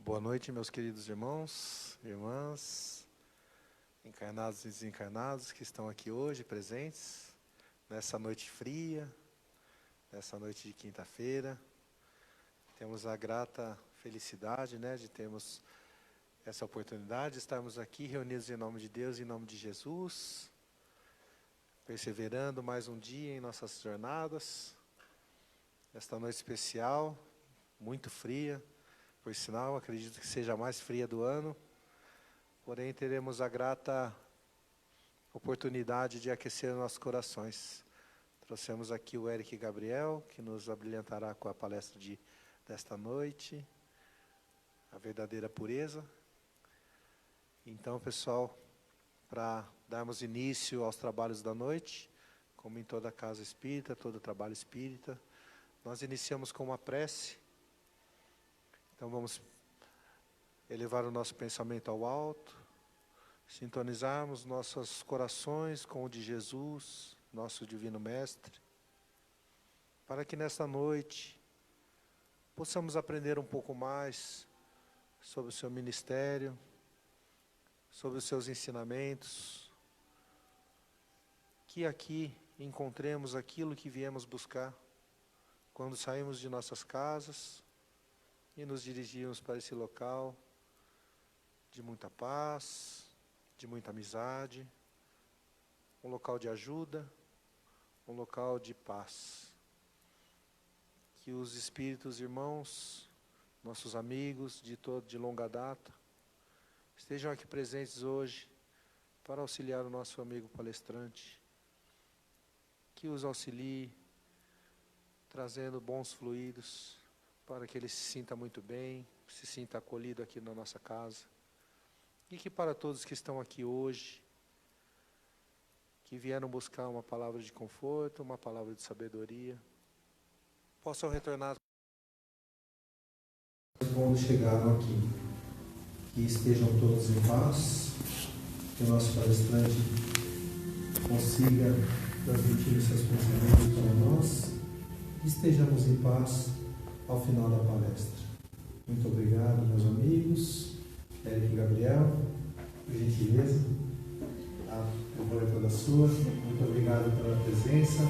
Boa noite, meus queridos irmãos, irmãs, encarnados e desencarnados que estão aqui hoje presentes, nessa noite fria, nessa noite de quinta-feira. Temos a grata felicidade, de termos essa oportunidade de estarmos aqui reunidos em nome de Deus, em nome de Jesus, perseverando mais um dia em nossas jornadas. Esta noite especial, muito fria, por sinal, acredito que seja a mais fria do ano, porém teremos a grata oportunidade de aquecer nossos corações. Trouxemos aqui o Eric Gabriel, que nos abrilhantará com a palestra desta noite, a verdadeira pureza. Então, pessoal, para darmos início aos trabalhos da noite, como em toda casa espírita, todo trabalho espírita, nós iniciamos com uma prece. Então vamos elevar o nosso pensamento ao alto, sintonizarmos nossos corações com o de Jesus, nosso Divino Mestre, para que nesta noite possamos aprender um pouco mais sobre o seu ministério, sobre os seus ensinamentos, que aqui encontremos aquilo que viemos buscar quando saímos de nossas casas e nos dirigimos para esse local de muita paz, de muita amizade, um local de ajuda, um local de paz. Que os espíritos irmãos, nossos amigos de longa data, estejam aqui presentes hoje para auxiliar o nosso amigo palestrante, que os auxilie, trazendo bons fluidos, para que ele se sinta muito bem, se sinta acolhido aqui na nossa casa. E que para todos que estão aqui hoje, que vieram buscar uma palavra de conforto, uma palavra de sabedoria, possam retornar quando chegaram aqui. Que estejam todos em paz, que o nosso palestrante consiga transmitir os seus pensamentos para nós, e estejamos em paz ao final da palestra. Muito obrigado, meus amigos. Eric Gabriel, por gentileza, a voz é toda sua. Muito obrigado pela presença.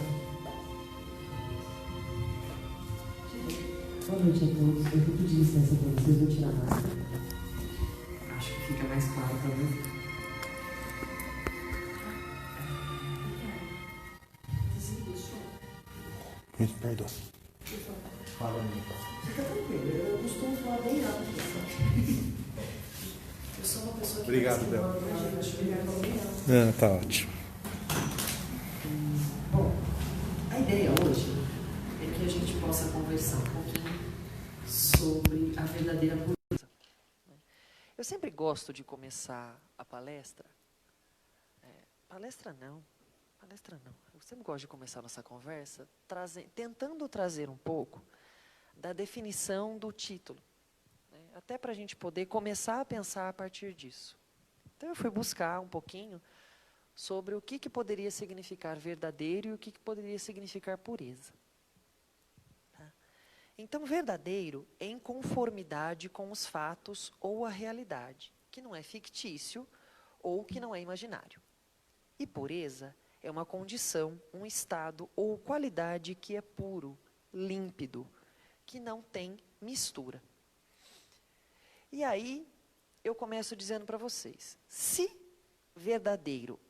Boa noite a todos. Eu vou pedir licença para vocês, vou tirar a máscara. Acho que fica mais claro para ver. Me perdoa. Fala, amigo. Fica tranquilo, eu costumo falar bem rápido. Eu sou uma pessoa que... Obrigado, Bel. Tá ótimo. Bom, a ideia hoje é que a gente possa conversar um pouquinho sobre a verdadeira pureza. Eu sempre gosto de começar a palestra. Palestra não. Eu sempre gosto de começar nossa conversa tentando trazer um pouco da definição do título, até para a gente poder começar a pensar a partir disso. Então eu fui buscar um pouquinho sobre o que poderia significar verdadeiro e o que poderia significar pureza. Tá? Então, verdadeiro é em conformidade com os fatos ou a realidade, que não é fictício ou que não é imaginário. E pureza é uma condição, um estado ou qualidade que é puro, límpido, que não tem mistura. E aí, eu começo dizendo para vocês, se verdadeiro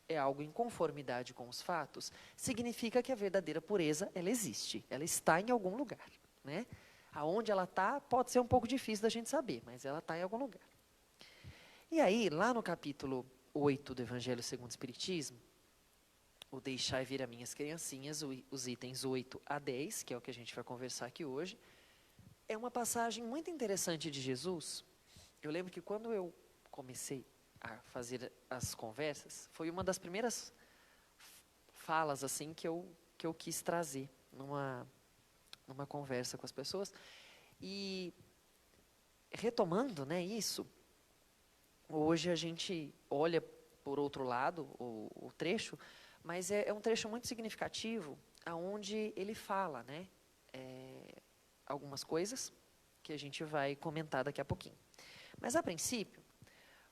é algo em conformidade com os fatos, significa que a verdadeira pureza, ela existe, ela está em algum lugar. Aonde ela está, pode ser um pouco difícil da gente saber, mas ela está em algum lugar. E aí, lá no capítulo 8 do Evangelho segundo o Espiritismo, o Deixai vir a minhas criancinhas, os itens 8 a 10, que é o que a gente vai conversar aqui hoje, é uma passagem muito interessante de Jesus. Eu lembro que quando eu comecei a fazer as conversas, foi uma das primeiras falas assim que eu quis trazer numa conversa com as pessoas. E retomando isso, hoje a gente olha por outro lado o trecho, mas é um trecho muito significativo, onde ele fala algumas coisas que a gente vai comentar daqui a pouquinho. Mas, a princípio,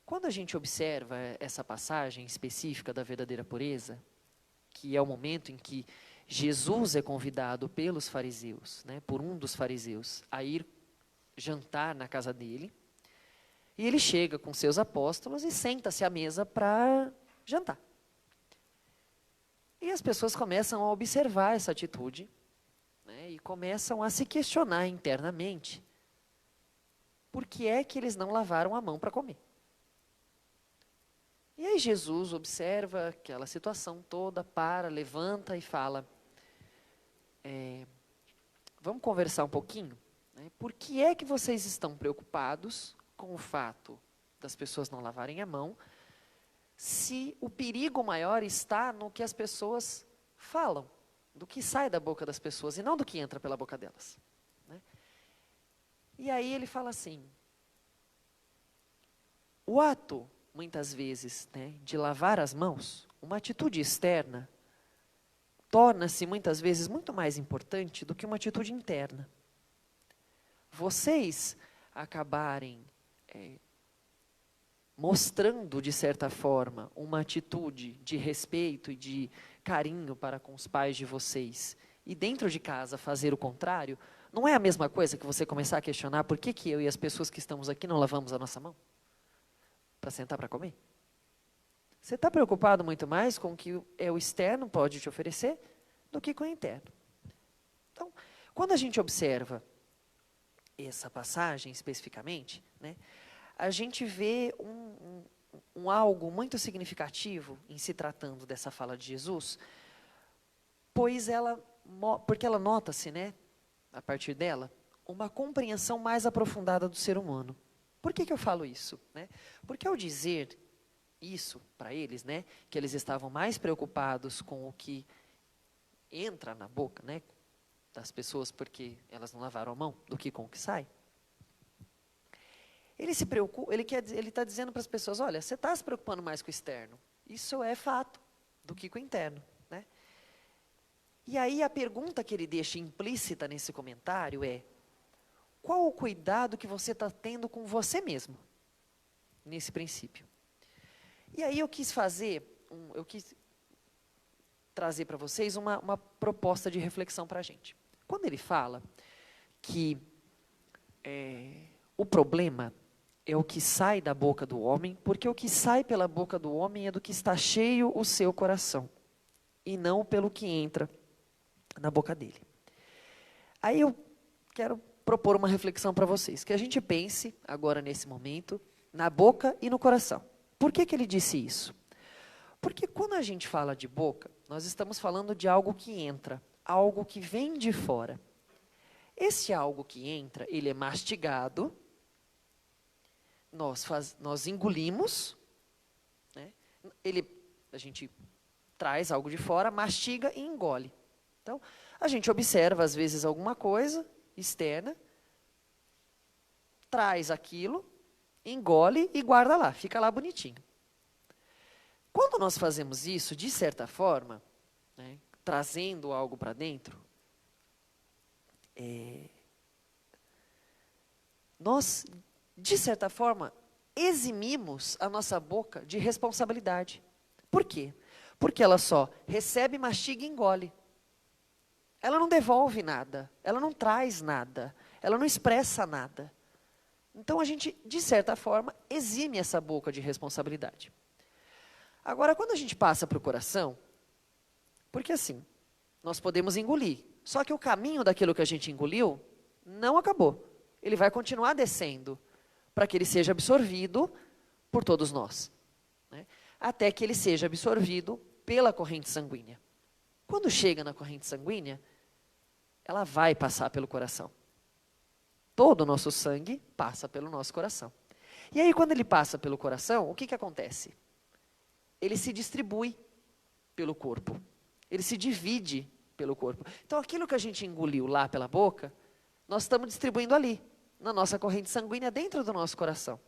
quando a gente observa essa passagem específica da verdadeira pureza, que é o momento em que Jesus é convidado pelos fariseus, né, por um dos fariseus, a ir jantar na casa dele, e ele chega com seus apóstolos e senta-se à mesa para jantar. E as pessoas começam a observar essa atitude, né, e começam a se questionar internamente por que é que eles não lavaram a mão para comer. E aí Jesus observa aquela situação toda, levanta e fala, vamos conversar um pouquinho? Né? Por que é que vocês estão preocupados com o fato das pessoas não lavarem a mão, se o perigo maior está no que as pessoas falam, do que sai da boca das pessoas e não do que entra pela boca delas? Né? E aí ele fala assim, o ato, muitas vezes, né, de lavar as mãos, uma atitude externa, torna-se muitas vezes muito mais importante do que uma atitude interna. Vocês acabarem mostrando, de certa forma, uma atitude de respeito e de carinho para com os pais de vocês, e dentro de casa fazer o contrário, não é a mesma coisa que você começar a questionar por que eu e as pessoas que estamos aqui não lavamos a nossa mão para sentar para comer? Você está preocupado muito mais com o que o externo pode te oferecer do que com o interno. Então, quando a gente observa essa passagem especificamente, né, a gente vê um algo muito significativo em se tratando dessa fala de Jesus, porque ela nota-se, né, a partir dela, uma compreensão mais aprofundada do ser humano. Por que eu falo isso? Né? Porque ao dizer isso para eles, né, que eles estavam mais preocupados com o que entra na boca, né, das pessoas porque elas não lavaram a mão, do que com o que sai, ele se preocupa, ele está dizendo para as pessoas, olha, você está se preocupando mais com o externo, isso é fato, do que com o interno. Né? E aí a pergunta que ele deixa implícita nesse comentário é, qual o cuidado que você está tendo com você mesmo, nesse princípio? E aí eu quis trazer para vocês uma proposta de reflexão para a gente. Quando ele fala que o problema é o que sai da boca do homem, porque o que sai pela boca do homem é do que está cheio o seu coração, e não pelo que entra na boca dele. Aí eu quero propor uma reflexão para vocês, que a gente pense, agora nesse momento, na boca e no coração. Por que ele disse isso? Porque quando a gente fala de boca, nós estamos falando de algo que entra, algo que vem de fora. Esse algo que entra, ele é mastigado, nós engolimos, né? A gente traz algo de fora, mastiga e engole. Então, a gente observa, às vezes, alguma coisa externa, traz aquilo, engole e guarda lá, fica lá bonitinho. Quando nós fazemos isso, de certa forma, né, trazendo algo para dentro, nós, de certa forma, eximimos a nossa boca de responsabilidade. Por quê? Porque ela só recebe, mastiga e engole. Ela não devolve nada, ela não traz nada, ela não expressa nada. Então a gente, de certa forma, exime essa boca de responsabilidade. Agora, quando a gente passa para o coração, porque assim, nós podemos engolir, só que o caminho daquilo que a gente engoliu não acabou. Ele vai continuar descendo para que ele seja absorvido por todos nós, né? Até que ele seja absorvido pela corrente sanguínea. Quando chega na corrente sanguínea, ela vai passar pelo coração. Todo o nosso sangue passa pelo nosso coração. E aí, quando ele passa pelo coração, o que acontece? Ele se distribui pelo corpo. Ele se divide pelo corpo. Então, aquilo que a gente engoliu lá pela boca, nós estamos distribuindo ali, na nossa corrente sanguínea, dentro do nosso coração.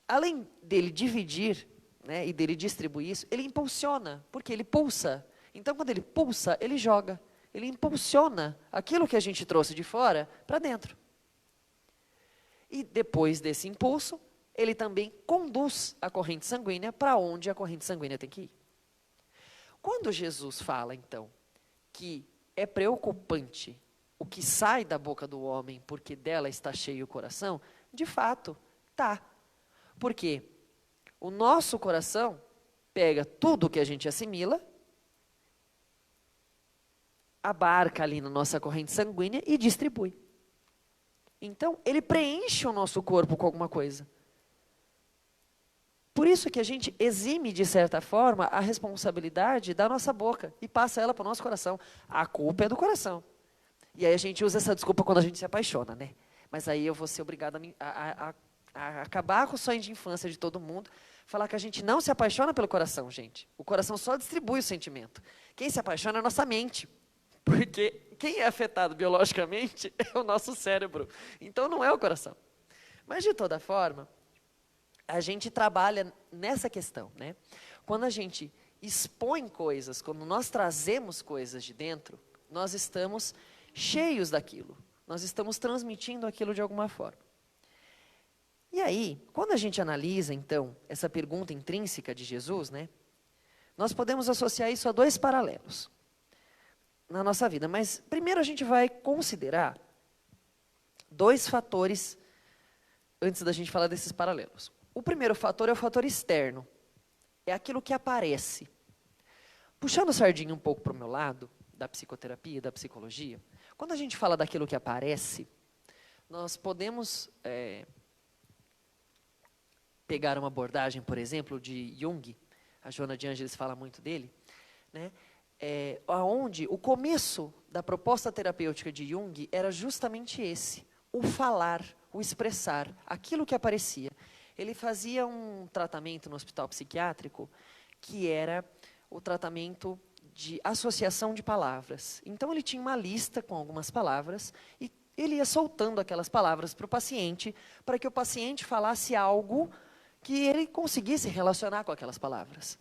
Além dele dividir, né, e dele distribuir isso, ele impulsiona, porque ele pulsa. Então, quando ele pulsa, ele joga. Ele impulsiona aquilo que a gente trouxe de fora para dentro. E depois desse impulso, ele também conduz a corrente sanguínea para onde a corrente sanguínea tem que ir. Quando Jesus fala, então, que é preocupante o que sai da boca do homem, porque dela está cheio o coração, de fato, tá. Porque o nosso coração pega tudo que a gente assimila, abarca ali na nossa corrente sanguínea e distribui. Então, ele preenche o nosso corpo com alguma coisa. Por isso que a gente exime, de certa forma, a responsabilidade da nossa boca e passa ela para o nosso coração. A culpa é do coração. E aí a gente usa essa desculpa quando a gente se apaixona, né? Mas aí eu vou ser obrigada a acabar com o sonho de infância de todo mundo, falar que a gente não se apaixona pelo coração, gente. O coração só distribui o sentimento. Quem se apaixona é a nossa mente. Porque quem é afetado biologicamente é o nosso cérebro. Então não é o coração. Mas, de toda forma, a gente trabalha nessa questão, né? Quando a gente expõe coisas, quando nós trazemos coisas de dentro, nós estamos cheios daquilo. Nós estamos transmitindo aquilo de alguma forma. E aí, quando a gente analisa, então, essa pergunta intrínseca de Jesus, né? Nós podemos associar isso a dois paralelos na nossa vida. Mas, primeiro, a gente vai considerar dois fatores antes da gente falar desses paralelos. O primeiro fator é o fator externo. É aquilo que aparece. Puxando o sardinha um pouco para o meu lado, da psicoterapia, da psicologia, quando a gente fala daquilo que aparece, nós podemos pegar uma abordagem, por exemplo, de Jung, a Joana de Ângeles fala muito dele, né? Onde o começo da proposta terapêutica de Jung era justamente esse, o falar, o expressar, aquilo que aparecia. Ele fazia um tratamento no hospital psiquiátrico que era o tratamento de associação de palavras. Então, ele tinha uma lista com algumas palavras e ele ia soltando aquelas palavras para o paciente, para que o paciente falasse algo que ele conseguisse relacionar com aquelas palavras.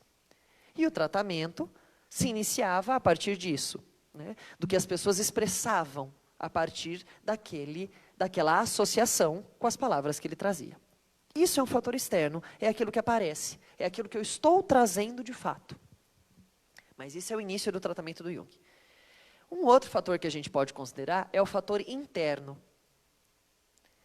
E o tratamento se iniciava a partir disso, né, do que as pessoas expressavam a partir daquela associação com as palavras que ele trazia. Isso é um fator externo, é aquilo que aparece, é aquilo que eu estou trazendo de fato. Mas isso é o início do tratamento do Jung. Um outro fator que a gente pode considerar é o fator interno.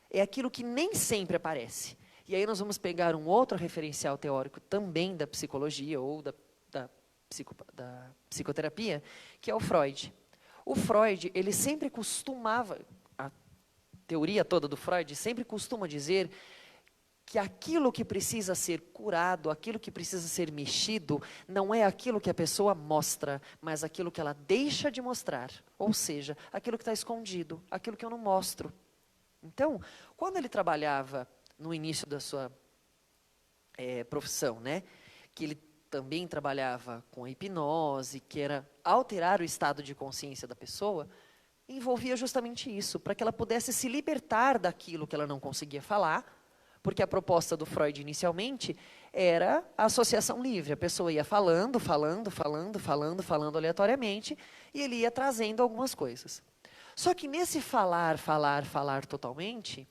É aquilo que nem sempre aparece. E aí nós vamos pegar um outro referencial teórico também da psicologia ou da psicoterapia, que é o Freud. O Freud, ele sempre costumava, a teoria toda do Freud sempre costuma dizer que aquilo que precisa ser curado, aquilo que precisa ser mexido, não é aquilo que a pessoa mostra, mas aquilo que ela deixa de mostrar. Ou seja, aquilo que está escondido, aquilo que eu não mostro. Então, quando ele trabalhava no início da sua profissão, né, que ele também trabalhava com a hipnose, que era alterar o estado de consciência da pessoa, envolvia justamente isso, para que ela pudesse se libertar daquilo que ela não conseguia falar, porque a proposta do Freud inicialmente era a associação livre. A pessoa ia falando aleatoriamente, e ele ia trazendo algumas coisas. Só que nesse falar totalmente,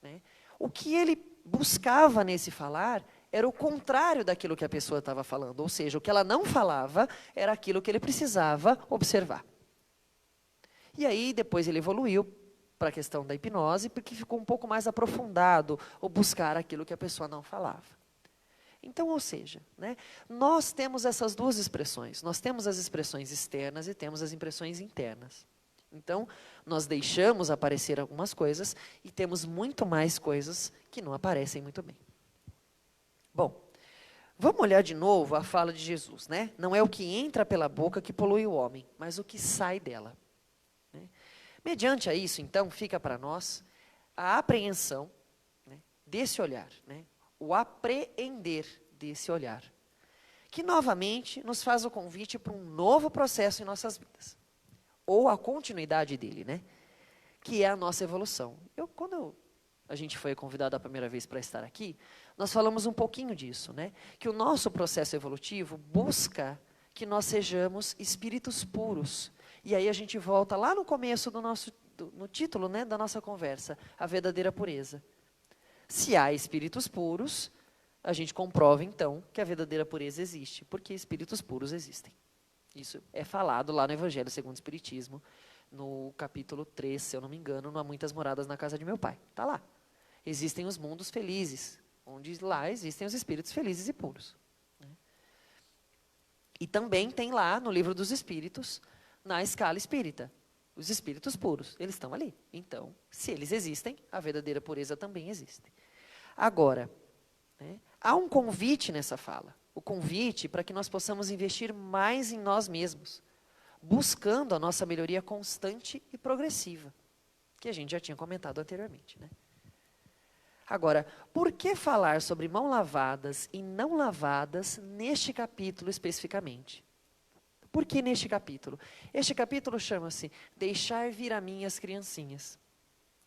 né, o que ele buscava nesse falar era o contrário daquilo que a pessoa estava falando. Ou seja, o que ela não falava era aquilo que ele precisava observar. E aí, depois ele evoluiu para a questão da hipnose, porque ficou um pouco mais aprofundado o buscar aquilo que a pessoa não falava. Então, ou seja, né, nós temos essas duas expressões. Nós temos as expressões externas e temos as impressões internas. Então, nós deixamos aparecer algumas coisas e temos muito mais coisas que não aparecem muito bem. Bom, vamos olhar de novo a fala de Jesus, né? Não é o que entra pela boca que polui o homem, mas o que sai dela. Né? Mediante a isso, então, fica para nós a apreensão, né, desse olhar, né? O apreender desse olhar, que novamente nos faz o convite para um novo processo em nossas vidas, ou a continuidade dele, né? Que é a nossa evolução. Quando a gente foi convidado a primeira vez para estar aqui, nós falamos um pouquinho disso, né? Que o nosso processo evolutivo busca que nós sejamos espíritos puros. E aí a gente volta lá no começo no título, né, da nossa conversa, a verdadeira pureza. Se há espíritos puros, a gente comprova, então, que a verdadeira pureza existe, porque espíritos puros existem. Isso é falado lá no Evangelho segundo o Espiritismo, no capítulo 3, se eu não me engano, não há muitas moradas na casa de meu pai. Está lá. Existem os mundos felizes, onde lá existem os espíritos felizes e puros. E também tem lá, no Livro dos Espíritos, na escala espírita, os espíritos puros. Eles estão ali. Então, se eles existem, a verdadeira pureza também existe. Agora, há um convite nessa fala. O convite para que nós possamos investir mais em nós mesmos, buscando a nossa melhoria constante e progressiva, que a gente já tinha comentado anteriormente. Agora, por que falar sobre mãos lavadas e não lavadas neste capítulo especificamente? Por que neste capítulo? Este capítulo chama-se Deixar vir a mim as criancinhas.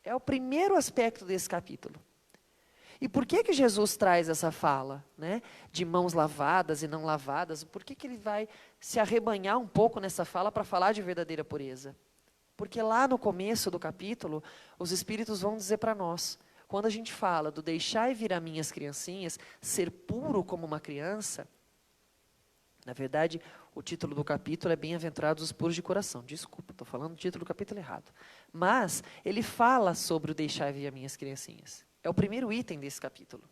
É o primeiro aspecto desse capítulo. E por que Jesus traz essa fala, de mãos lavadas e não lavadas? Por que ele vai se arrebanhar um pouco nessa fala para falar de verdadeira pureza? Porque lá no começo do capítulo, os Espíritos vão dizer para nós, quando a gente fala do deixar vir a mim as criancinhas, ser puro como uma criança, na verdade, o título do capítulo é Bem-aventurados os puros de coração. Desculpa, estou falando o título do capítulo errado. Mas ele fala sobre o deixar vir a mim as criancinhas. É o primeiro item desse capítulo.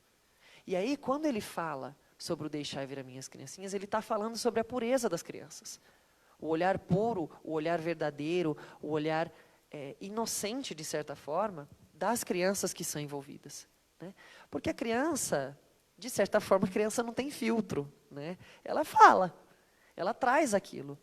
E aí, quando ele fala sobre o deixar vir a mim as criancinhas, ele está falando sobre a pureza das crianças. O olhar puro, o olhar verdadeiro, o olhar inocente, de certa forma, das crianças que são envolvidas. Porque a criança, de certa forma, a criança não tem filtro. Ela fala, ela traz aquilo.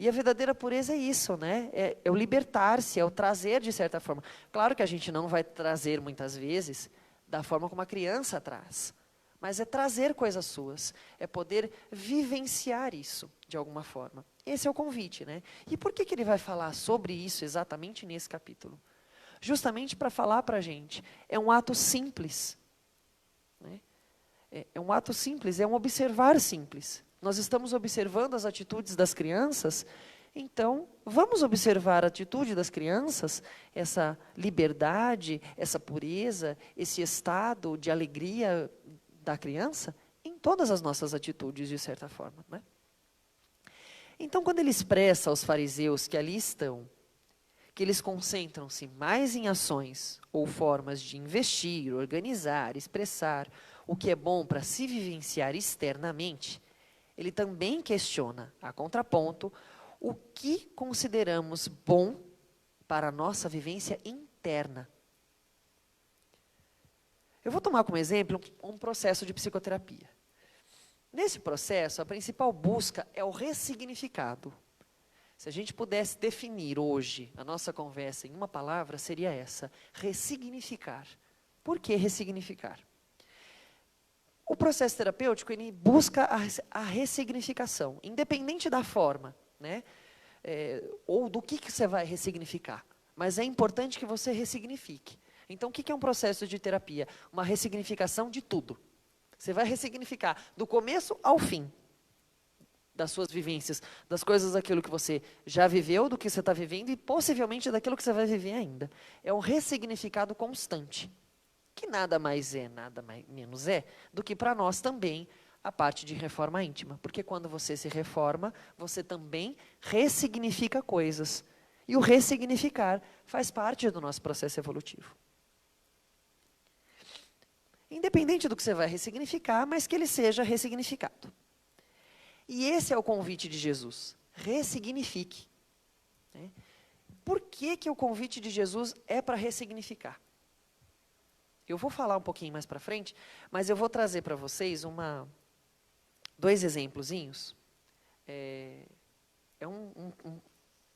E a verdadeira pureza é isso, é o libertar-se, é o trazer de certa forma. Claro que a gente não vai trazer muitas vezes da forma como a criança traz, mas é trazer coisas suas, é poder vivenciar isso de alguma forma. Esse é o convite, E por que ele vai falar sobre isso exatamente nesse capítulo? Justamente para falar para a gente, é um ato simples. É um ato simples, é um observar simples. Nós estamos observando as atitudes das crianças, então vamos observar a atitude das crianças, essa liberdade, essa pureza, esse estado de alegria da criança, em todas as nossas atitudes, de certa forma. Então, quando ele expressa aos fariseus que ali estão, que eles concentram-se mais em ações ou formas de investir, organizar, expressar o que é bom para se vivenciar externamente, ele também questiona, a contraponto, o que consideramos bom para a nossa vivência interna. Eu vou tomar como exemplo um processo de psicoterapia. Nesse processo, a principal busca é o ressignificado. Se a gente pudesse definir hoje a nossa conversa em uma palavra, seria essa: ressignificar. Por que ressignificar? O processo terapêutico, ele busca a ressignificação, independente da forma, ou do que você vai ressignificar. Mas é importante que você ressignifique. Então, o que é um processo de terapia? Uma ressignificação de tudo. Você vai ressignificar do começo ao fim das suas vivências, das coisas daquilo que você já viveu, do que você está vivendo e possivelmente daquilo que você vai viver ainda. É um ressignificado constante, que nada mais é, nada menos é, do que para nós também a parte de reforma íntima. Porque quando você se reforma, você também ressignifica coisas. E o ressignificar faz parte do nosso processo evolutivo. Independente do que você vai ressignificar, mas que ele seja ressignificado. E esse é o convite de Jesus. Ressignifique. Por que o convite de Jesus é para ressignificar? Eu vou falar um pouquinho mais para frente, mas eu vou trazer para vocês dois exemplozinhos.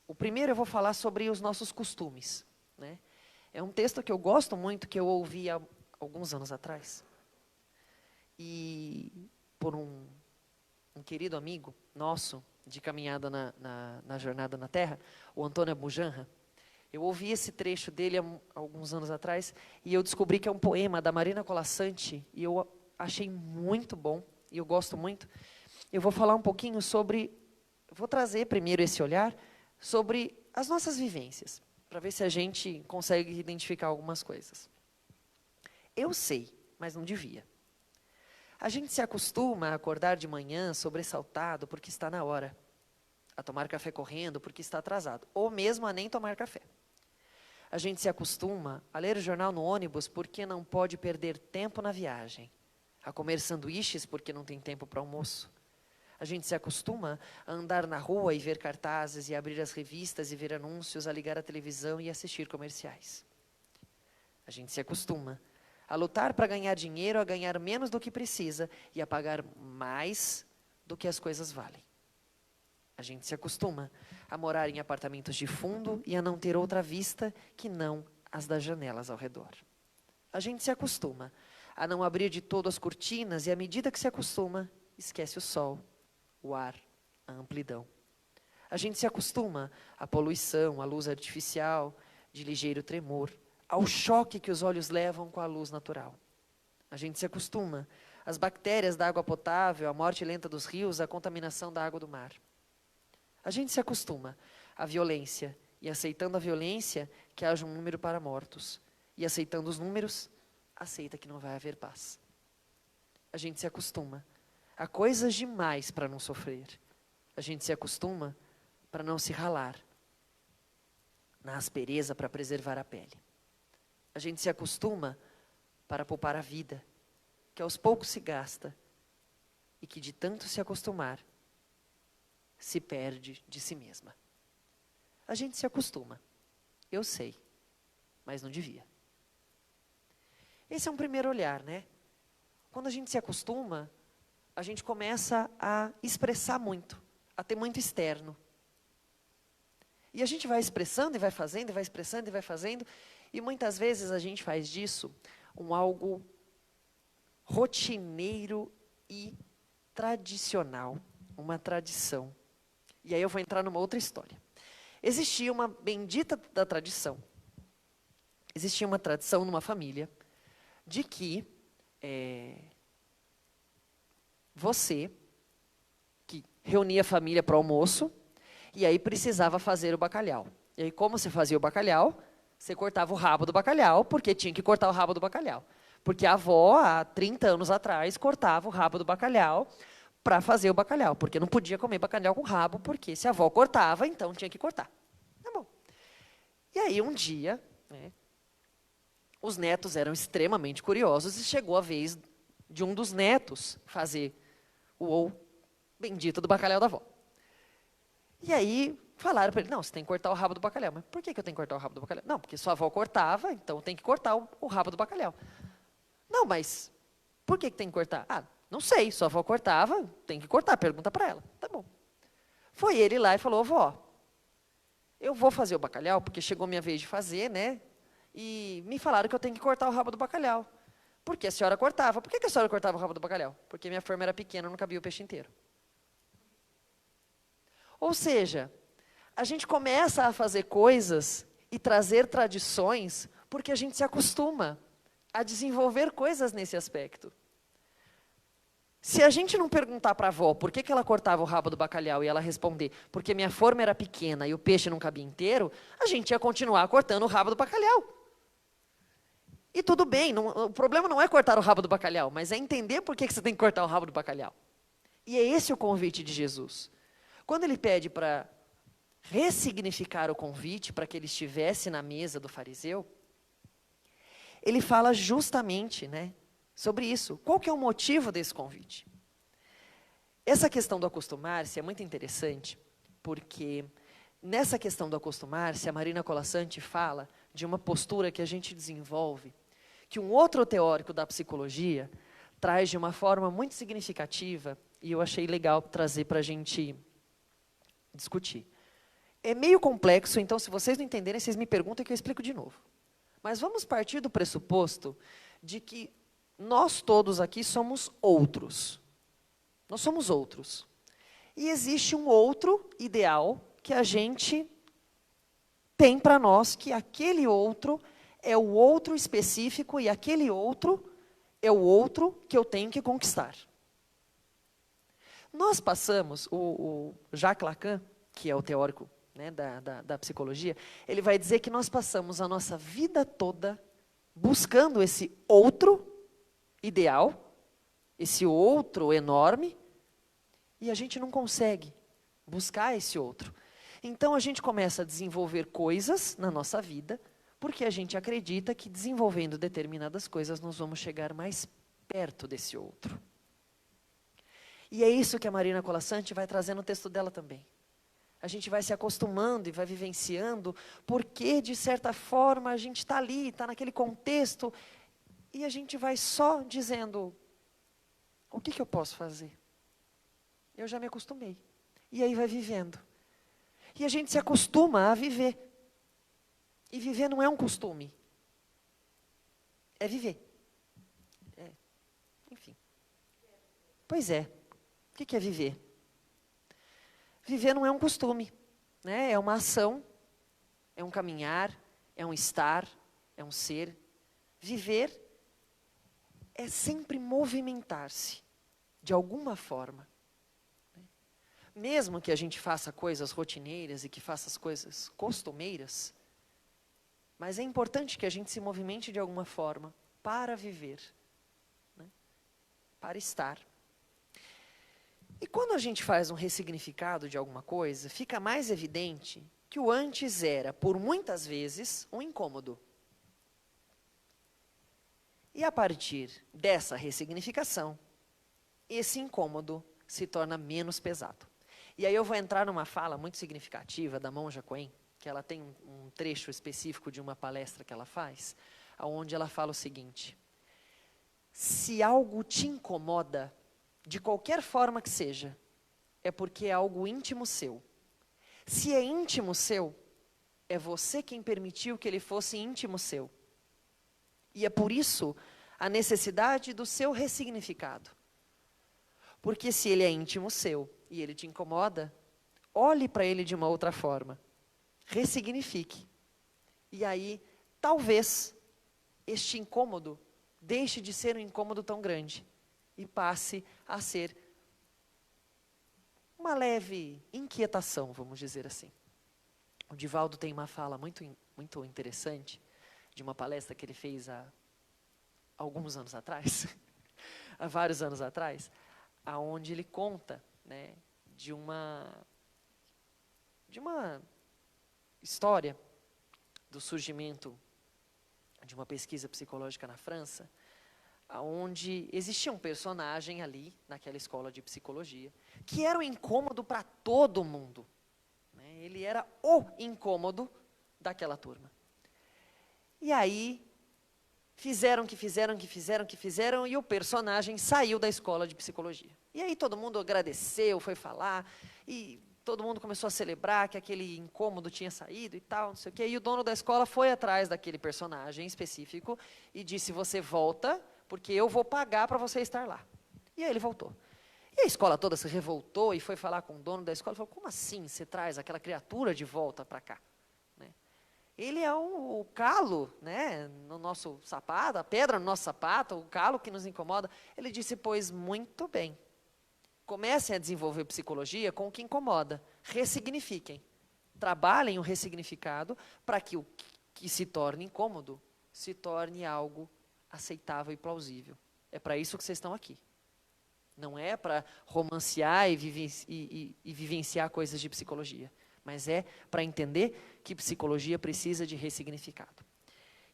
O primeiro eu vou falar sobre os nossos costumes. É um texto que eu gosto muito, que eu ouvi há alguns anos atrás. E por um querido amigo nosso, de caminhada na Jornada na Terra, o Antônio Abujanra. Eu ouvi esse trecho dele há alguns anos atrás e eu descobri que é um poema da Marina Colasanti e eu achei muito bom e eu gosto muito. Eu vou falar um pouquinho vou trazer primeiro esse olhar sobre as nossas vivências, para ver se a gente consegue identificar algumas coisas. Eu sei, mas não devia. A gente se acostuma a acordar de manhã sobressaltado porque está na hora, a tomar café correndo porque está atrasado, ou mesmo a nem tomar café. A gente se acostuma a ler o jornal no ônibus porque não pode perder tempo na viagem, a comer sanduíches porque não tem tempo para almoço. A gente se acostuma a andar na rua e ver cartazes, e abrir as revistas e ver anúncios, a ligar a televisão e assistir comerciais. A gente se acostuma a lutar para ganhar dinheiro, a ganhar menos do que precisa e a pagar mais do que as coisas valem. A gente se acostuma a morar em apartamentos de fundo e a não ter outra vista que não as das janelas ao redor. A gente se acostuma a não abrir de todo as cortinas e, à medida que se acostuma, esquece o sol, o ar, a amplidão. A gente se acostuma à poluição, à luz artificial, de ligeiro tremor, ao choque que os olhos levam com a luz natural. A gente se acostuma às bactérias da água potável, à morte lenta dos rios, à contaminação da água do mar. A gente se acostuma à violência, e aceitando a violência, que haja um número para mortos. E aceitando os números, aceita que não vai haver paz. A gente se acostuma a coisas demais para não sofrer. A gente se acostuma para não se ralar, na aspereza para preservar a pele. A gente se acostuma para poupar a vida, que aos poucos se gasta e que de tanto se acostumar, se perde de si mesma. A gente se acostuma, eu sei, mas não devia. Esse é um primeiro olhar, né? Quando a gente se acostuma, a gente começa a expressar muito, a ter muito externo. E a gente vai expressando e vai fazendo, e vai expressando e vai fazendo, e muitas vezes a gente faz disso um algo rotineiro e tradicional, uma tradição. E aí eu vou entrar numa outra história. Existia uma bendita da tradição. Existia uma tradição numa família de que você, que reunia a família para o almoço, e aí precisava fazer o bacalhau. E aí como você fazia o bacalhau? Você cortava o rabo do bacalhau, porque tinha que cortar o rabo do bacalhau. Porque a avó, há 30 anos atrás, cortava o rabo do bacalhau para fazer o bacalhau, porque não podia comer bacalhau com rabo, porque se a avó cortava, então tinha que cortar. Tá bom. E aí um dia, né, os netos eram extremamente curiosos e chegou a vez de um dos netos fazer o bendito do bacalhau da avó. E aí falaram para ele, não, você tem que cortar o rabo do bacalhau. Mas por que eu tenho que cortar o rabo do bacalhau? Não, porque sua avó cortava, então tem que cortar o rabo do bacalhau. Não, mas por que tem que cortar? Ah, não sei, sua avó cortava, tem que cortar, pergunta para ela. Tá bom. Foi ele lá e falou, vó, eu vou fazer o bacalhau, porque chegou minha vez de fazer, né? E me falaram que eu tenho que cortar o rabo do bacalhau. Porque a senhora cortava. Por que a senhora cortava o rabo do bacalhau? Porque minha forma era pequena, não cabia o peixe inteiro. Ou seja, a gente começa a fazer coisas e trazer tradições porque a gente se acostuma a desenvolver coisas nesse aspecto. Se a gente não perguntar para a avó por que ela cortava o rabo do bacalhau e ela responder porque minha forma era pequena e o peixe não cabia inteiro, a gente ia continuar cortando o rabo do bacalhau. E tudo bem, o problema não é cortar o rabo do bacalhau, mas é entender por que você tem que cortar o rabo do bacalhau. E é esse o convite de Jesus. Quando ele pede para ressignificar o convite, para que ele estivesse na mesa do fariseu, ele fala justamente, né, sobre isso. Qual que é o motivo desse convite? Essa questão do acostumar-se é muito interessante, porque nessa questão do acostumar-se, a Marina Colasanti fala de uma postura que a gente desenvolve, que um outro teórico da psicologia traz de uma forma muito significativa, e eu achei legal trazer para a gente discutir. É meio complexo, então se vocês não entenderem, vocês me perguntam que eu explico de novo. Mas vamos partir do pressuposto de que nós todos aqui somos outros. Nós somos outros. E existe um outro ideal que a gente tem para nós, que aquele outro é o outro específico e aquele outro é o outro que eu tenho que conquistar. Nós passamos, o Jacques Lacan, que é o teórico, né, da psicologia, ele vai dizer que nós passamos a nossa vida toda buscando esse outro ideal, esse outro enorme, e a gente não consegue buscar esse outro. Então a gente começa a desenvolver coisas na nossa vida, porque a gente acredita que desenvolvendo determinadas coisas nós vamos chegar mais perto desse outro. E é isso que a Marina Colasanti vai trazer no texto dela também. A gente vai se acostumando e vai vivenciando, porque, de certa forma, a gente está ali, está naquele contexto, e a gente vai só dizendo, o que eu posso fazer? Eu já me acostumei. E aí vai vivendo. E a gente se acostuma a viver. E viver não é um costume. É viver. Enfim. Pois é. O que é viver? Viver não é um costume, né? É uma ação, é um caminhar, é um estar, é um ser. Viver é sempre movimentar-se, de alguma forma. Mesmo que a gente faça coisas rotineiras e que faça as coisas costumeiras, mas é importante que a gente se movimente de alguma forma para viver, né? Para estar. E quando a gente faz um ressignificado de alguma coisa, fica mais evidente que o antes era, por muitas vezes, um incômodo. E a partir dessa ressignificação, esse incômodo se torna menos pesado. E aí eu vou entrar numa fala muito significativa da Monja Coen, que ela tem um trecho específico de uma palestra que ela faz, onde ela fala o seguinte: se algo te incomoda, de qualquer forma que seja, é porque é algo íntimo seu. Se é íntimo seu, é você quem permitiu que ele fosse íntimo seu. E é por isso a necessidade do seu ressignificado. Porque se ele é íntimo seu e ele te incomoda, olhe para ele de uma outra forma. Ressignifique. E aí, talvez, este incômodo deixe de ser um incômodo tão grande e passe a ser uma leve inquietação, vamos dizer assim. O Divaldo tem uma fala muito interessante, de uma palestra que ele fez há alguns anos atrás, há vários anos atrás, aonde ele conta, né, de uma história do surgimento de uma pesquisa psicológica na França, onde existia um personagem ali, naquela escola de psicologia, que era um incômodo para todo mundo, né? Ele era o incômodo daquela turma. E aí, fizeram, e o personagem saiu da escola de psicologia. E aí todo mundo agradeceu, foi falar, e todo mundo começou a celebrar que aquele incômodo tinha saído e tal, não sei o quê. E o dono da escola foi atrás daquele personagem específico e disse, você volta, porque eu vou pagar para você estar lá. E aí ele voltou. E a escola toda se revoltou e foi falar com o dono da escola e falou, como assim você traz aquela criatura de volta para cá? Né? Ele é o calo, né, no nosso sapato, a pedra no nosso sapato, o calo que nos incomoda. Ele disse, pois muito bem. Comecem a desenvolver psicologia com o que incomoda. Ressignifiquem. Trabalhem o ressignificado para que o que se torne incômodo se torne algo aceitável e plausível. É para isso que vocês estão aqui. Não é para romancear e vivenciar coisas de psicologia, mas é para entender que psicologia precisa de ressignificado.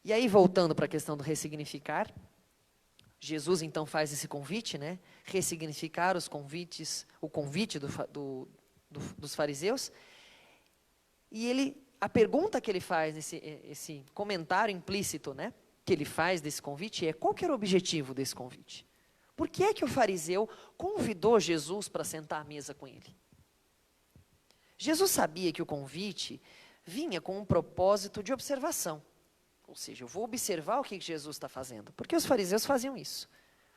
E aí, voltando para a questão do ressignificar, Jesus então faz esse convite, né? Ressignificar o convite dos fariseus. E a pergunta que ele faz, esse comentário implícito, né, que ele faz desse convite é, qual que era o objetivo desse convite? Por que é que o fariseu convidou Jesus para sentar à mesa com ele? Jesus sabia que o convite vinha com um propósito de observação. Ou seja, eu vou observar o que Jesus está fazendo. Porque os fariseus faziam isso.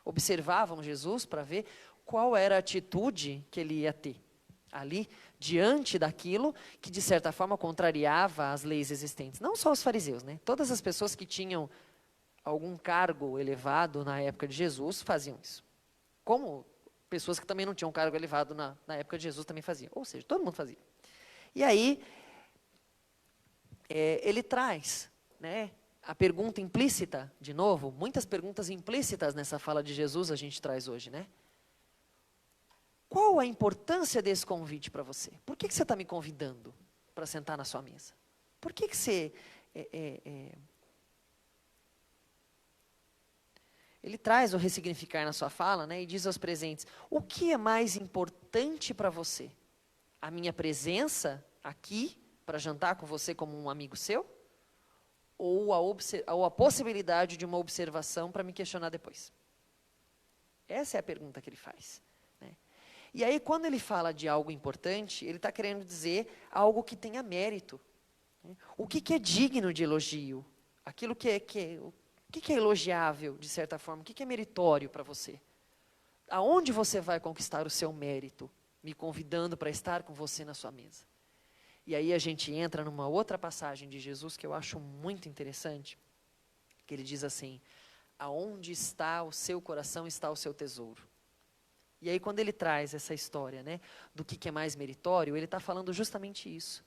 Observavam Jesus para ver qual era a atitude que ele ia ter ali, diante daquilo que, de certa forma, contrariava as leis existentes. Não só os fariseus, né? Todas as pessoas que tinham algum cargo elevado na época de Jesus faziam isso. Como pessoas que também não tinham cargo elevado na época de Jesus também faziam. Ou seja, todo mundo fazia. E aí, ele traz, né, a pergunta implícita, de novo, muitas perguntas implícitas nessa fala de Jesus a gente traz hoje, né? Qual a importância desse convite para você? Por que você está me convidando para sentar na sua mesa? Por que você... Ele traz o ressignificar na sua fala, né, e diz aos presentes, o que é mais importante para você? A minha presença aqui, para jantar com você como um amigo seu? Ou a possibilidade de uma observação para me questionar depois? Essa é a pergunta que ele faz. Né? E aí, quando ele fala de algo importante, ele está querendo dizer algo que tenha mérito. Né? O que é digno de elogio? Aquilo o que é elogiável, de certa forma? O que é meritório para você? Aonde você vai conquistar o seu mérito? Me convidando para estar com você na sua mesa. E aí a gente entra numa outra passagem de Jesus que eu acho muito interessante, que ele diz assim, aonde está o seu coração, está o seu tesouro. E aí quando ele traz essa história, né, do que é mais meritório, ele está falando justamente isso.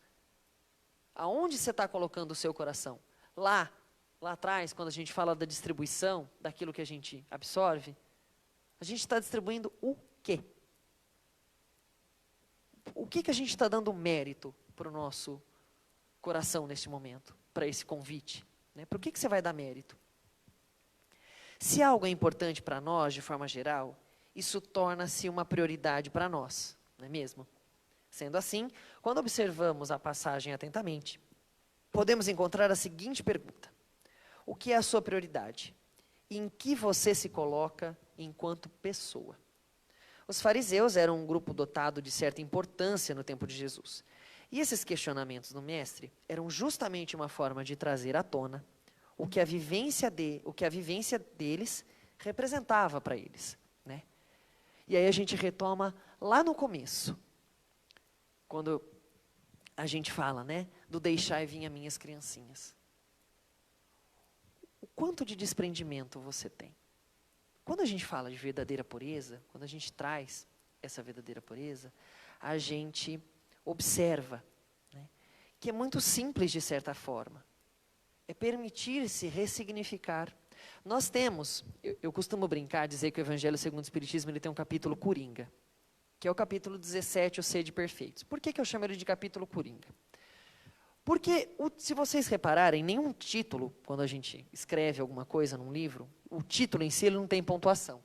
Aonde você está colocando o seu coração? Lá atrás, quando a gente fala da distribuição, daquilo que a gente absorve, a gente está distribuindo o quê? O que a gente está dando mérito para o nosso coração neste momento, para esse convite? Né? Para o que você vai dar mérito? Se algo é importante para nós, de forma geral, isso torna-se uma prioridade para nós, não é mesmo? Sendo assim, quando observamos a passagem atentamente, podemos encontrar a seguinte pergunta. O que é a sua prioridade? Em que você se coloca enquanto pessoa? Os fariseus eram um grupo dotado de certa importância no tempo de Jesus. E esses questionamentos do mestre eram justamente uma forma de trazer à tona o que a vivência deles representava para eles. Né? E aí a gente retoma lá no começo, quando a gente fala, né, do deixai vir as minhas criancinhas. O quanto de desprendimento você tem? Quando a gente fala de verdadeira pureza, quando a gente traz essa verdadeira pureza, a gente observa, né, que é muito simples de certa forma. É permitir-se ressignificar. Nós temos, eu costumo brincar, dizer que o Evangelho segundo o Espiritismo ele tem um capítulo coringa, que é o capítulo 17, o Sede Perfeitos. Por que eu chamo ele de capítulo coringa? Porque, se vocês repararem, nenhum título, quando a gente escreve alguma coisa num livro, o título em si ele não tem pontuação.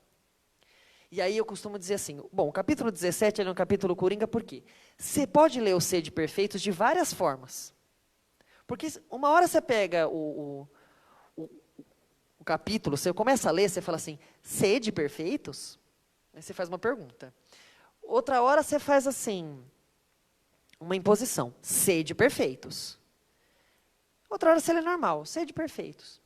E aí eu costumo dizer assim, bom, o capítulo 17 ele é um capítulo coringa por quê? Você pode ler o Sede Perfeitos de várias formas. Porque uma hora você pega o capítulo, você começa a ler, você fala assim, Sede Perfeitos? Aí você faz uma pergunta. Outra hora você faz assim, uma imposição, sede perfeitos. Outra hora você lê normal, sede perfeitos.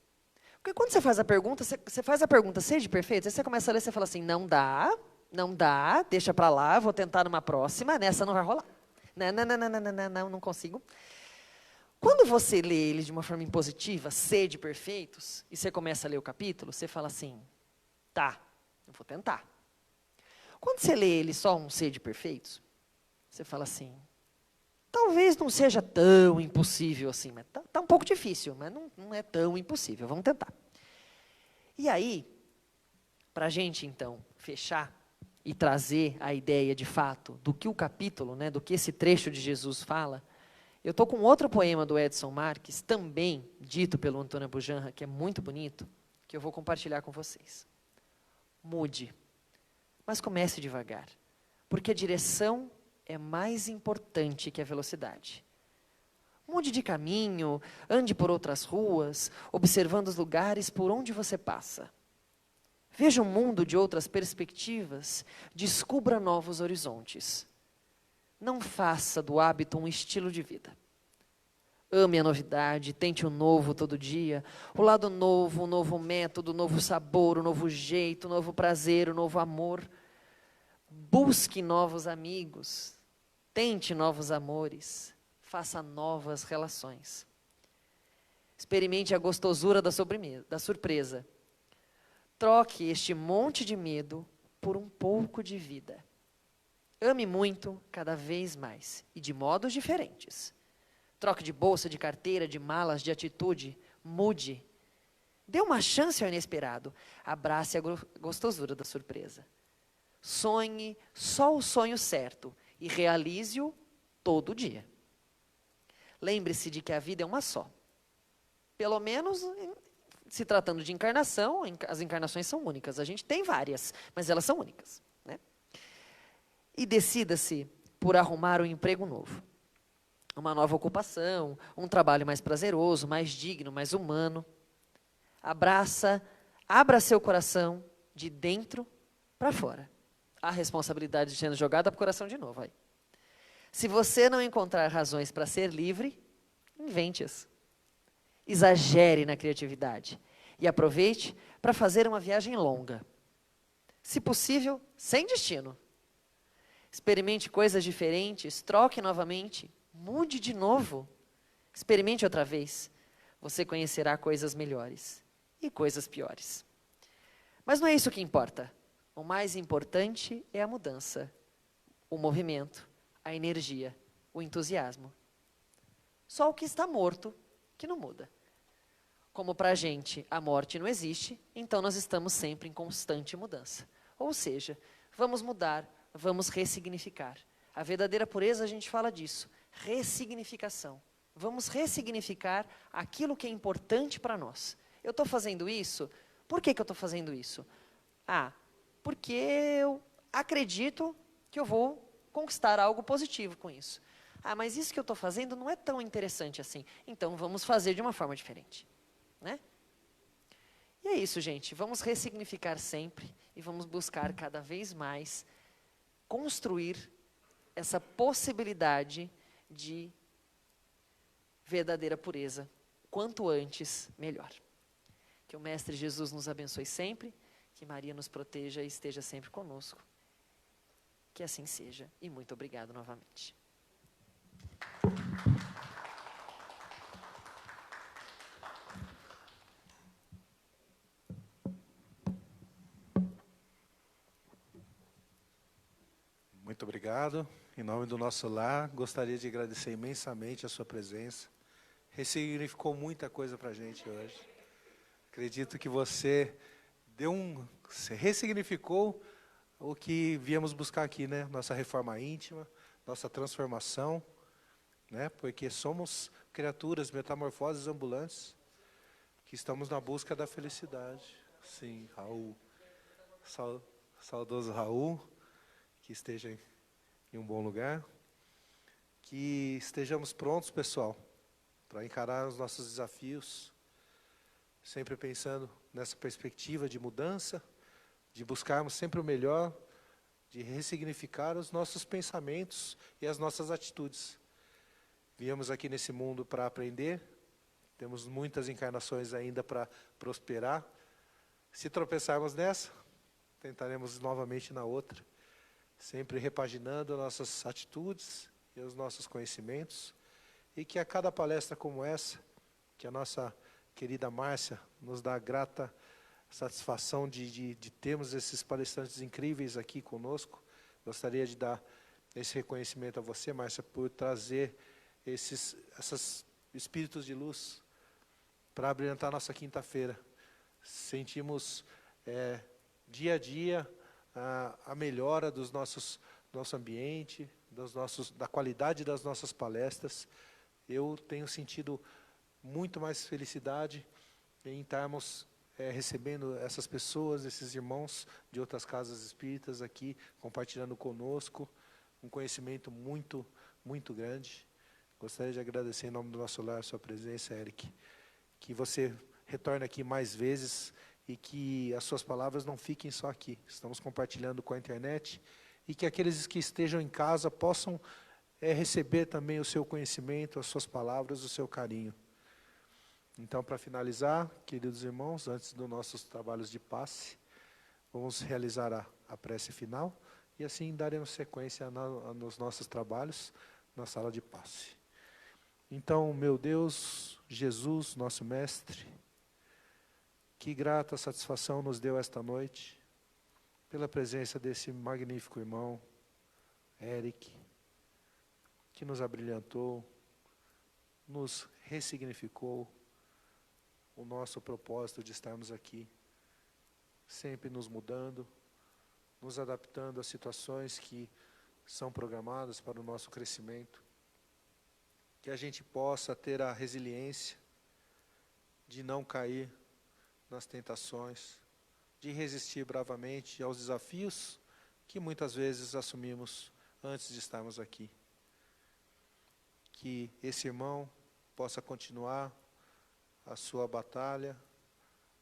Porque quando você faz a pergunta, você faz a pergunta, sede perfeitos, aí você começa a ler, você fala assim, não dá, deixa para lá, vou tentar numa próxima, nessa não vai rolar. Não consigo. Quando você lê ele de uma forma impositiva, sede perfeitos, e você começa a ler o capítulo, você fala assim, tá, eu vou tentar. Quando você lê ele só um sede perfeitos, você fala assim, talvez não seja tão impossível assim, mas tá um pouco difícil, mas não é tão impossível, vamos tentar. E aí, para a gente então fechar e trazer a ideia de fato do que o capítulo, né, do que esse trecho de Jesus fala, eu estou com outro poema do Edson Marques, também dito pelo Antônio Bujanra, que é muito bonito, que eu vou compartilhar com vocês. Mude, mas comece devagar, porque a direção é mais importante que a velocidade. Mude de caminho, ande por outras ruas, observando os lugares por onde você passa. Veja o mundo de outras perspectivas, descubra novos horizontes. Não faça do hábito um estilo de vida. Ame a novidade, tente o novo todo dia, o lado novo, o novo método, o novo sabor, o novo jeito, o novo prazer, o novo amor. Busque novos amigos, tente novos amores, faça novas relações. Experimente a gostosura da surpresa. Troque este monte de medo por um pouco de vida. Ame muito, cada vez mais, e de modos diferentes. Troque de bolsa, de carteira, de malas, de atitude. Mude, Dê uma chance ao inesperado. Abrace a gostosura da surpresa. Sonhe só o sonho certo e realize-o todo dia. Lembre-se de que a vida é uma só. Pelo menos, se tratando de encarnação, as encarnações são únicas. A gente tem várias, mas elas são únicas, né? E decida-se por arrumar um emprego novo. Uma nova ocupação, um trabalho mais prazeroso, mais digno, mais humano. Abra seu coração de dentro para fora. A responsabilidade sendo jogada para o coração de novo. Aí. Se você não encontrar razões para ser livre, invente-as. Exagere na criatividade e aproveite para fazer uma viagem longa. Se possível, sem destino. Experimente coisas diferentes, troque novamente, mude de novo. Experimente outra vez. Você conhecerá coisas melhores e coisas piores. Mas não é isso que importa. O mais importante é a mudança, o movimento, a energia, o entusiasmo. Só o que está morto que não muda. Como para a gente a morte não existe, então nós estamos sempre em constante mudança. Ou seja, vamos mudar, vamos ressignificar. A verdadeira pureza, a gente fala disso, ressignificação. Vamos ressignificar aquilo que é importante para nós. Eu estou fazendo isso? Por que eu estou fazendo isso? Porque eu acredito que eu vou conquistar algo positivo com isso. Mas isso que eu estou fazendo não é tão interessante assim. Então, vamos fazer de uma forma diferente. Né? E é isso, gente. Vamos ressignificar sempre e vamos buscar cada vez mais construir essa possibilidade de verdadeira pureza. Quanto antes, melhor. Que o Mestre Jesus nos abençoe sempre, que Maria nos proteja e esteja sempre conosco. Que assim seja. E muito obrigado novamente. Muito obrigado. Em nome do nosso lar, gostaria de agradecer imensamente a sua presença. Ressignificou muita coisa para a gente hoje. Acredito que você ressignificou o que viemos buscar aqui, né? Nossa reforma íntima, nossa transformação, né? Porque somos criaturas metamorfoses ambulantes que estamos na busca da felicidade. Sim, Raul, saudoso Raul, que esteja em um bom lugar, que estejamos prontos, pessoal, para encarar os nossos desafios, sempre pensando nessa perspectiva de mudança, de buscarmos sempre o melhor, de ressignificar os nossos pensamentos e as nossas atitudes. Viemos aqui nesse mundo para aprender, temos muitas encarnações ainda para prosperar. Se tropeçarmos nessa, tentaremos novamente na outra, sempre repaginando nossas atitudes e os nossos conhecimentos, e que a cada palestra como essa, que a nossa querida Márcia nos dá a grata satisfação de termos esses palestrantes incríveis aqui conosco. Gostaria de dar esse reconhecimento a você, Márcia, por trazer esses espíritos de luz para brilhantar nossa quinta-feira. Sentimos dia a dia a melhora do nosso ambiente, da qualidade das nossas palestras. Eu tenho sentido muito mais felicidade em estarmos recebendo essas pessoas, esses irmãos de outras casas espíritas aqui, compartilhando conosco um conhecimento muito, muito grande. Gostaria de agradecer em nome do nosso lar a sua presença, Eric. Que você retorne aqui mais vezes e que as suas palavras não fiquem só aqui. Estamos compartilhando com a internet e que aqueles que estejam em casa possam receber também o seu conhecimento, as suas palavras, o seu carinho. Então, para finalizar, queridos irmãos, antes dos nossos trabalhos de passe, vamos realizar a prece final e assim daremos sequência nos nossos trabalhos na sala de passe. Então, meu Deus, Jesus, nosso Mestre, que grata satisfação nos deu esta noite, pela presença desse magnífico irmão, Eric, que nos abrilhantou, nos ressignificou, o nosso propósito de estarmos aqui, sempre nos mudando, nos adaptando às situações que são programadas para o nosso crescimento. Que a gente possa ter a resiliência de não cair nas tentações, de resistir bravamente aos desafios que muitas vezes assumimos antes de estarmos aqui. Que esse irmão possa continuar a sua batalha,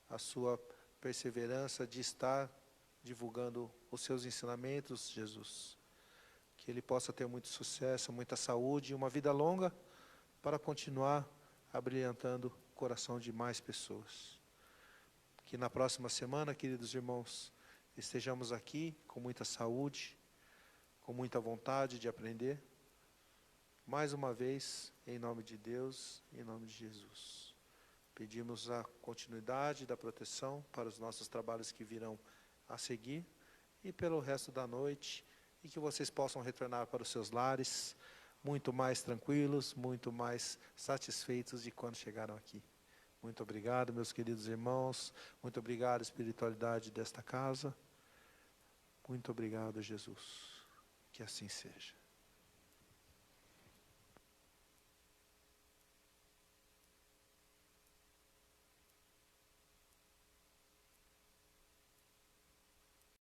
a sua perseverança de estar divulgando os seus ensinamentos, Jesus. Que ele possa ter muito sucesso, muita saúde e uma vida longa para continuar abrilhantando o coração de mais pessoas. Que na próxima semana, queridos irmãos, estejamos aqui com muita saúde, com muita vontade de aprender. Mais uma vez, em nome de Deus, em nome de Jesus. Pedimos a continuidade da proteção para os nossos trabalhos que virão a seguir e pelo resto da noite, e que vocês possam retornar para os seus lares muito mais tranquilos, muito mais satisfeitos de quando chegaram aqui. Muito obrigado, meus queridos irmãos. Muito obrigado, espiritualidade desta casa. Muito obrigado, Jesus. Que assim seja.